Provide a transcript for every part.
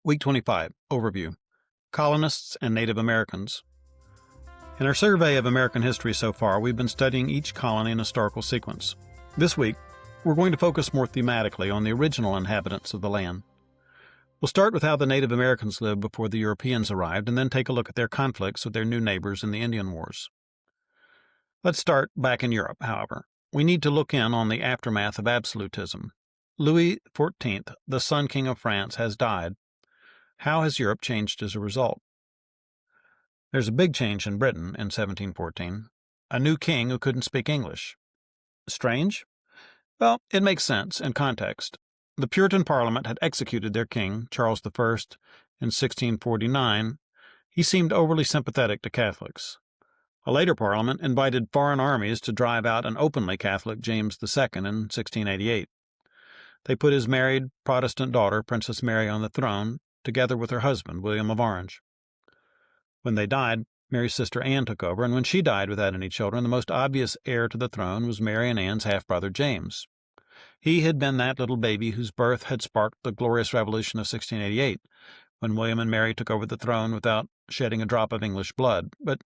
Week 25, Overview, Colonists and Native Americans. In our survey of American history so far, we've been studying each colony in historical sequence. This week, we're going to focus more thematically on the original inhabitants of the land. We'll start with how the Native Americans lived before the Europeans arrived, and then take a look at their conflicts with their new neighbors in the Indian Wars. Let's start back in Europe, however. We need to look in on the aftermath of absolutism. Louis XIV, the Sun King of France, has died. How has Europe changed as a result? There's a big change in Britain in 1714. A new king who couldn't speak English. Strange? Well, it makes sense in context. The Puritan Parliament had executed their king, Charles I, in 1649. He seemed overly sympathetic to Catholics. A later Parliament invited foreign armies to drive out an openly Catholic James II in 1688. They put his married Protestant daughter, Princess Mary, on the throne, together with her husband, William of Orange. When they died, Mary's sister Anne took over, and when she died without any children, the most obvious heir to the throne was Mary and Anne's half-brother James. He had been that little baby whose birth had sparked the Glorious Revolution of 1688, when William and Mary took over the throne without shedding a drop of English blood. But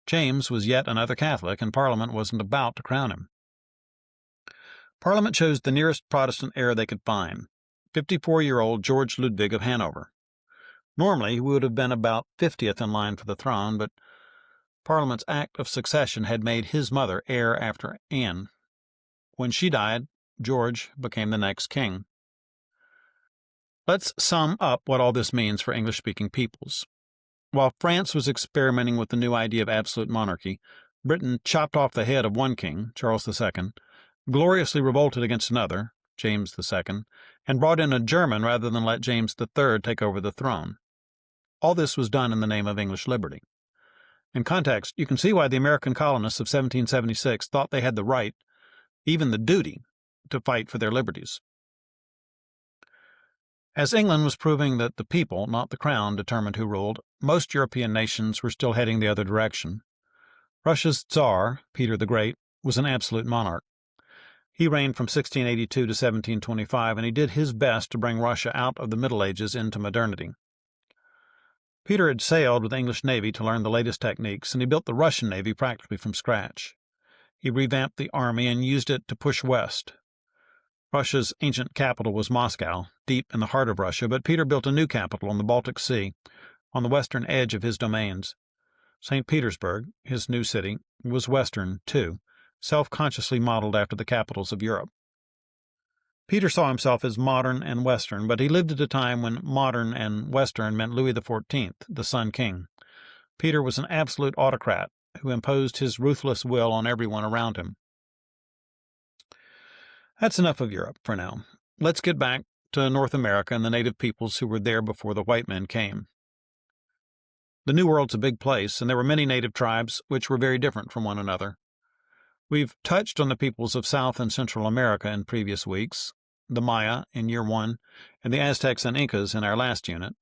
James was yet another Catholic, and Parliament wasn't about to crown him. Parliament chose the nearest Protestant heir they could find, 54-year-old George Ludwig of Hanover. Normally, he would have been about 50th in line for the throne, but Parliament's act of succession had made his mother heir after Anne. When she died, George became the next king. Let's sum up what all this means for English-speaking peoples. While France was experimenting with the new idea of absolute monarchy, Britain chopped off the head of one king, Charles II, gloriously revolted against another, James II, and brought in a German rather than let James III take over the throne. All this was done in the name of English liberty. In context, you can see why the American colonists of 1776 thought they had the right, even the duty, to fight for their liberties. As England was proving that the people, not the crown, determined who ruled, most European nations were still heading the other direction. Russia's Tsar, Peter the Great, was an absolute monarch. He reigned from 1682 to 1725, and he did his best to bring Russia out of the Middle Ages into modernity. Peter had sailed with the English Navy to learn the latest techniques, and he built the Russian Navy practically from scratch. He revamped the army and used it to push west. Russia's ancient capital was Moscow, deep in the heart of Russia, but Peter built a new capital on the Baltic Sea, on the western edge of his domains. St. Petersburg, his new city, was western, too, self-consciously modeled after the capitals of Europe. Peter saw himself as modern and Western, but he lived at a time when modern and Western meant Louis XIV, the Sun King. Peter was an absolute autocrat who imposed his ruthless will on everyone around him. That's enough of Europe for now. Let's get back to North America and the native peoples who were there before the white men came. The New World's a big place, and there were many native tribes which were very different from one another. We've touched on the peoples of South and Central America in previous weeks, the Maya in Year 1, and the Aztecs and Incas in our last unit.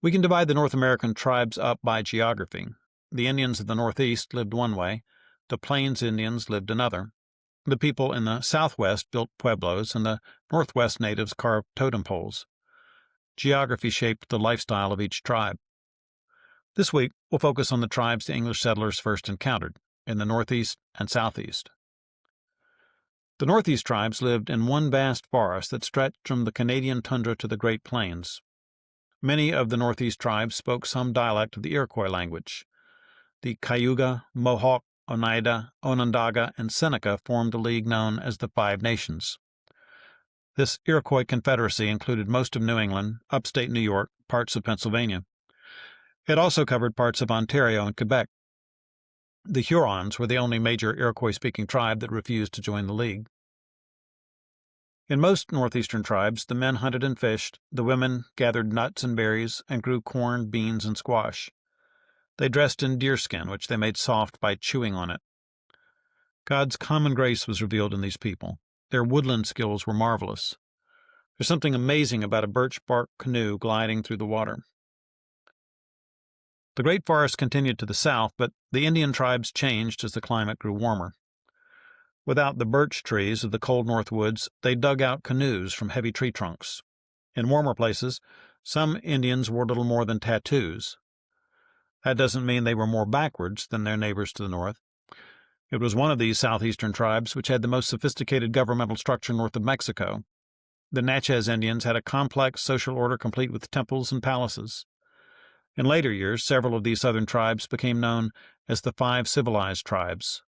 We can divide the North American tribes up by geography. The Indians of the Northeast lived one way, the Plains Indians lived another. The people in the Southwest built pueblos, and the Northwest natives carved totem poles. Geography shaped the lifestyle of each tribe. This week, we'll focus on the tribes the English settlers first encountered, in the Northeast and Southeast. The Northeast tribes lived in one vast forest that stretched from the Canadian tundra to the Great Plains. Many of the Northeast tribes spoke some dialect of the Iroquois language. The Cayuga, Mohawk, Oneida, Onondaga, and Seneca formed a league known as the Five Nations. This Iroquois confederacy included most of New England, upstate New York, parts of Pennsylvania. It also covered parts of Ontario and Quebec. The Hurons were the only major Iroquois-speaking tribe that refused to join the League. In most northeastern tribes, the men hunted and fished, the women gathered nuts and berries, and grew corn, beans, and squash. They dressed in deerskin, which they made soft by chewing on it. God's common grace was revealed in these people. Their woodland skills were marvelous. There's something amazing about a birch bark canoe gliding through the water. The Great Forest continued to the south, but the Indian tribes changed as the climate grew warmer. Without the birch trees of the cold north woods, they dug out canoes from heavy tree trunks. In warmer places, Some Indians wore little more than tattoos. That doesn't mean they were more backwards than their neighbors to the north. It was one of these southeastern tribes which had the most sophisticated governmental structure north of Mexico. The Natchez Indians had a complex social order complete with temples and palaces. In later years, several of these southern tribes became known as the Five Civilized Tribes.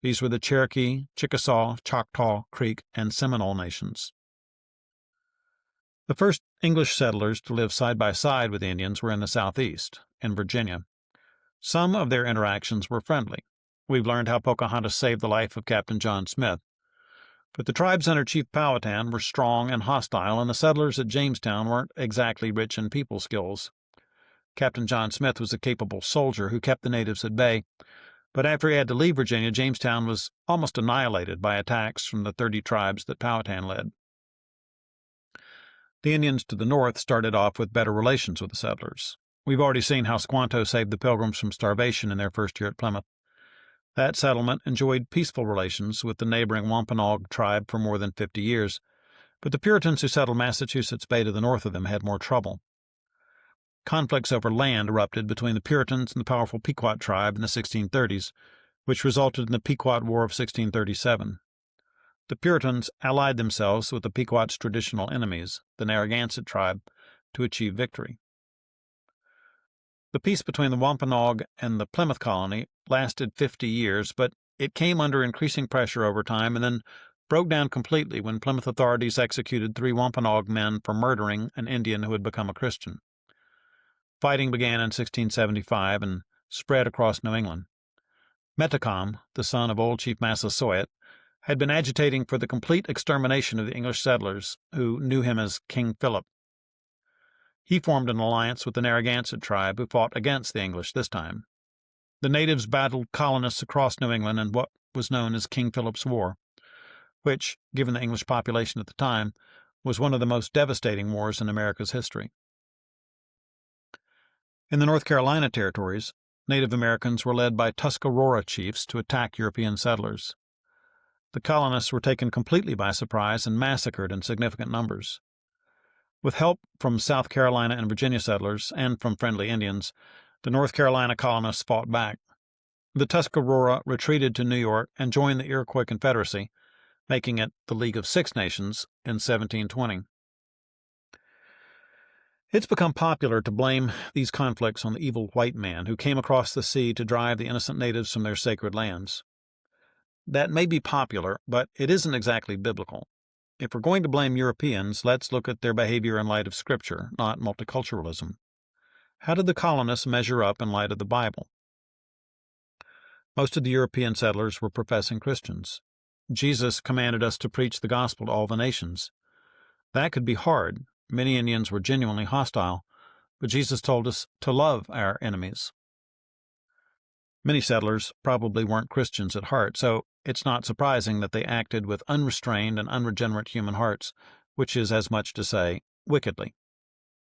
These were the Cherokee, Chickasaw, Choctaw, Creek, and Seminole nations. The first English settlers to live side by side with the Indians were in the southeast, in Virginia. Some of their interactions were friendly. We've learned how Pocahontas saved the life of Captain John Smith. But the tribes under Chief Powhatan were strong and hostile, and the settlers at Jamestown weren't exactly rich in people skills. Captain John Smith was a capable soldier who kept the natives at bay, but after he had to leave Virginia, Jamestown was almost annihilated by attacks from the 30 tribes that Powhatan led. The Indians to the north started off with better relations with the settlers. We've already seen how Squanto saved the Pilgrims from starvation in their first year at Plymouth. That settlement enjoyed peaceful relations with the neighboring Wampanoag tribe for more than 50 years, but the Puritans who settled Massachusetts Bay to the north of them had more trouble. Conflicts over land erupted between the Puritans and the powerful Pequot tribe in the 1630s, which resulted in the Pequot War of 1637. The Puritans allied themselves with the Pequot's traditional enemies, the Narragansett tribe, to achieve victory. The peace between the Wampanoag and the Plymouth colony lasted 50 years, but it came under increasing pressure over time and then broke down completely when Plymouth authorities executed 3 Wampanoag men for murdering an Indian who had become a Christian. Fighting began in 1675 and spread across New England. Metacom, the son of old Chief Massasoit, had been agitating for the complete extermination of the English settlers, who knew him as King Philip. He formed an alliance with the Narragansett tribe, who fought against the English this time. The natives battled colonists across New England in what was known as King Philip's War, which, given the English population at the time, was one of the most devastating wars in America's history. In the North Carolina territories, Native Americans were led by Tuscarora chiefs to attack European settlers. The colonists were taken completely by surprise and massacred in significant numbers. With help from South Carolina and Virginia settlers and from friendly Indians, the North Carolina colonists fought back. The Tuscarora retreated to New York and joined the Iroquois Confederacy, making it the League of Six Nations in 1720. It's become popular to blame these conflicts on the evil white man who came across the sea to drive the innocent natives from their sacred lands. That may be popular, but it isn't exactly biblical. If we're going to blame Europeans, let's look at their behavior in light of Scripture, not multiculturalism. How did the colonists measure up in light of the Bible? Most of the European settlers were professing Christians. Jesus commanded us to preach the gospel to all the nations. That could be hard. Many Indians were genuinely hostile, but Jesus told us to love our enemies. Many settlers probably weren't Christians at heart, so it's not surprising that they acted with unrestrained and unregenerate human hearts, which is as much to say, wickedly.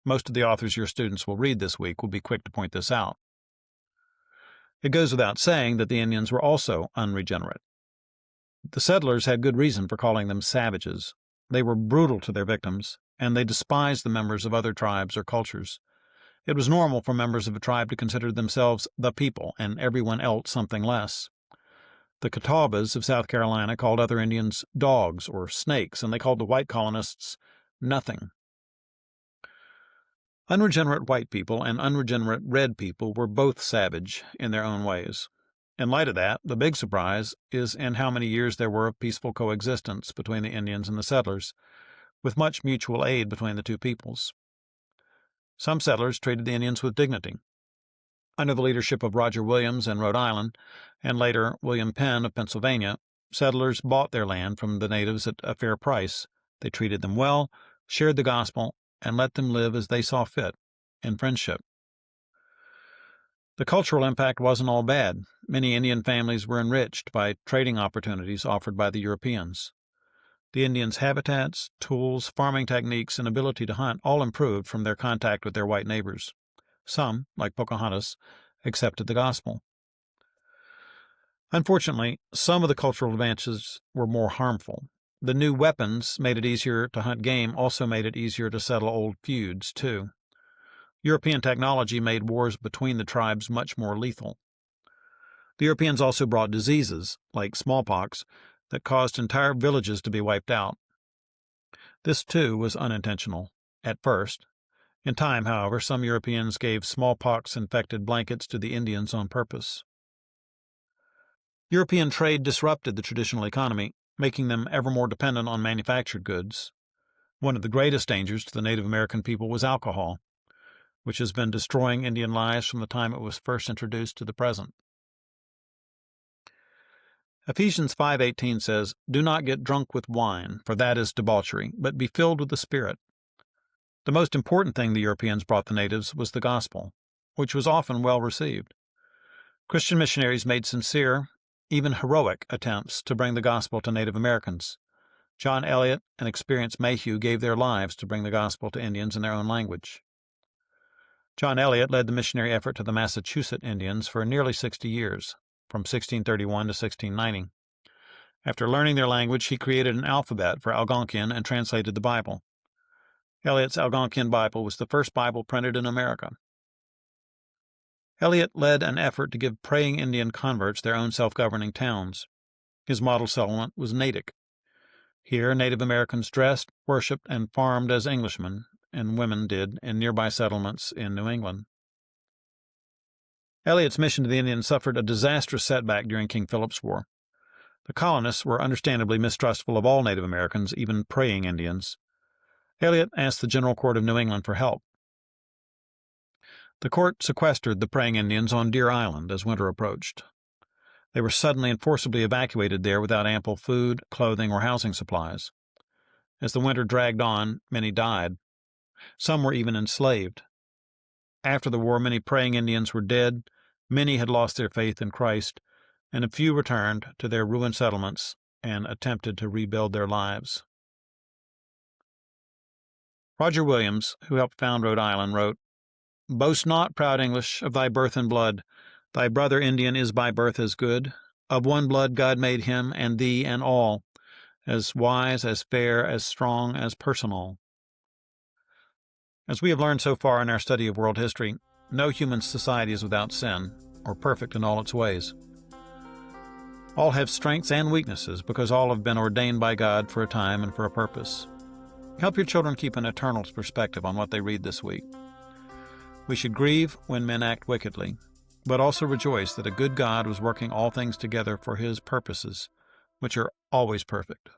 Most of the authors your students will read this week will be quick to point this out. It goes without saying that the Indians were also unregenerate. The settlers had good reason for calling them savages. They were brutal to their victims, and they despised the members of other tribes or cultures. It was normal for members of a tribe to consider themselves the people and everyone else something less. The Catawbas of South Carolina called other Indians dogs or snakes, and they called the white colonists nothing. Unregenerate white people and unregenerate red people were both savage in their own ways. In light of that, the big surprise is in how many years there were of peaceful coexistence between the Indians and the settlers, with much mutual aid between the two peoples. Some settlers treated the Indians with dignity. Under the leadership of Roger Williams in Rhode Island, and later William Penn of Pennsylvania, settlers bought their land from the natives at a fair price. They treated them well, shared the gospel, and let them live as they saw fit, in friendship. The cultural impact wasn't all bad. Many Indian families were enriched by trading opportunities offered by the Europeans. The Indians' habitats, tools, farming techniques, and ability to hunt all improved from their contact with their white neighbors. Some, like Pocahontas, accepted the gospel. Unfortunately, some of the cultural advances were more harmful. The new weapons made it easier to hunt game, also made it easier to settle old feuds, too. European technology made wars between the tribes much more lethal. The Europeans also brought diseases, like smallpox, that caused entire villages to be wiped out. This, too, was unintentional, at first. In time, however, some Europeans gave smallpox-infected blankets to the Indians on purpose. European trade disrupted the traditional economy, making them ever more dependent on manufactured goods. One of the greatest dangers to the Native American people was alcohol, which has been destroying Indian lives from the time it was first introduced to the present. Ephesians 5:18 says, "Do not get drunk with wine, for that is debauchery, but be filled with the Spirit." The most important thing the Europeans brought the natives was the gospel, which was often well received. Christian missionaries made sincere, even heroic, attempts to bring the gospel to Native Americans. John Eliot and experienced Mayhew gave their lives to bring the gospel to Indians in their own language. John Eliot led the missionary effort to the Massachusetts Indians for nearly 60 years, from 1631 to 1690. After learning their language, he created an alphabet for Algonquian and translated the Bible. Eliot's Algonquian Bible was the first Bible printed in America. Eliot led an effort to give praying Indian converts their own self-governing towns. His model settlement was Natick. Here, Native Americans dressed, worshipped, and farmed as Englishmen, and women did in nearby settlements in New England. Eliot's mission to the Indians suffered a disastrous setback during King Philip's War. The colonists were understandably mistrustful of all Native Americans, even praying Indians. Eliot asked the General Court of New England for help. The court sequestered the praying Indians on Deer Island as winter approached. They were suddenly and forcibly evacuated there without ample food, clothing, or housing supplies. As the winter dragged on, many died. Some were even enslaved. After the war, many praying Indians were dead, many had lost their faith in Christ, and a few returned to their ruined settlements and attempted to rebuild their lives. Roger Williams, who helped found Rhode Island, wrote, "Boast not, proud English, of thy birth and blood. Thy brother Indian is by birth as good. Of one blood God made him, and thee, and all, as wise, as fair, as strong, as personal." As we have learned so far in our study of world history, no human society is without sin, or perfect in all its ways. All have strengths and weaknesses because all have been ordained by God for a time and for a purpose. Help your children keep an eternal perspective on what they read this week. We should grieve when men act wickedly, but also rejoice that a good God was working all things together for His purposes, which are always perfect.